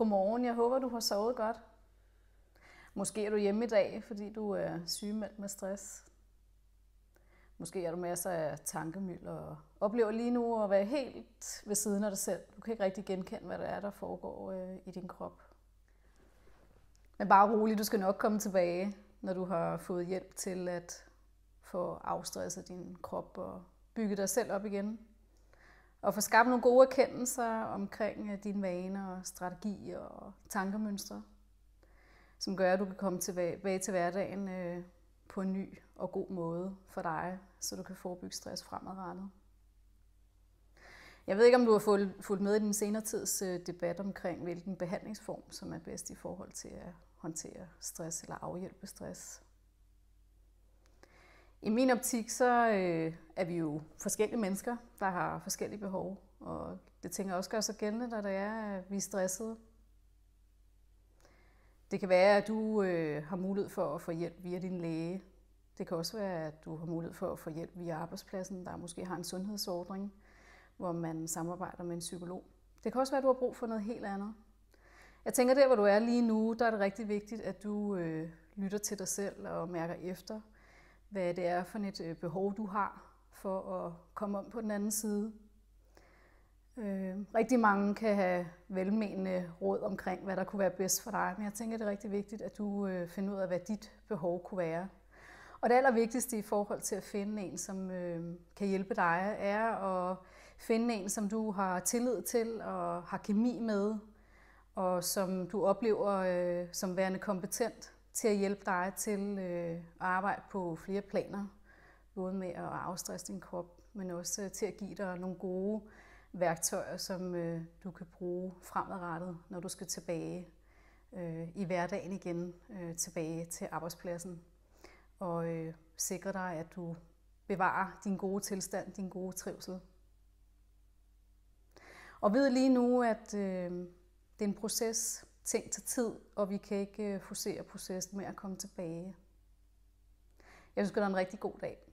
Godmorgen, jeg håber, du har sovet godt. Måske er du hjemme i dag, fordi du er sygemeldt med stress. Måske har du masser af tankemyld og oplever lige nu at være helt ved siden af dig selv. Du kan ikke rigtig genkende, hvad det er, der foregår i din krop. Men bare rolig, du skal nok komme tilbage, når du har fået hjælp til at få afstresset din krop og bygge dig selv op igen. Og få skabt nogle gode erkendelser omkring dine vaner og strategier og tankemønstre, som gør, at du kan komme tilbage til hverdagen på en ny og god måde for dig, så du kan forebygge stress fremadrettet. Jeg ved ikke, om du har fulgt med i den senere tids debat omkring, hvilken behandlingsform, som er bedst i forhold til at håndtere stress eller afhjælpe stress. I min optik så er vi jo forskellige mennesker, der har forskellige behov, og det tænker jeg også gør sig gældende, når det er, at vi er stressede. Det kan være, at du har mulighed for at få hjælp via din læge. Det kan også være, at du har mulighed for at få hjælp via arbejdspladsen, der måske har en sundhedsordning, hvor man samarbejder med en psykolog. Det kan også være, at du har brug for noget helt andet. Jeg tænker, der hvor du er lige nu, der er det rigtig vigtigt, at du lytter til dig selv og mærker efter, hvad det er for et behov, du har for at komme om på den anden side. Rigtig mange kan have velmenende råd omkring, hvad der kunne være bedst for dig, men jeg tænker, det er rigtig vigtigt, at du finder ud af, hvad dit behov kunne være. Og det allervigtigste i forhold til at finde en, som kan hjælpe dig, er at finde en, som du har tillid til og har kemi med, og som du oplever som værende kompetent til at hjælpe dig til at arbejde på flere planer, både med at afstresse din krop, men også til at give dig nogle gode værktøjer, som du kan bruge fremadrettet, når du skal tilbage i hverdagen igen, tilbage til arbejdspladsen, og sikre dig, at du bevarer din gode tilstand, din gode trivsel. Og ved lige nu, at det er en proces, ting tager tid, og vi kan ikke forcere processen med at komme tilbage. Jeg ønsker dig en rigtig god dag.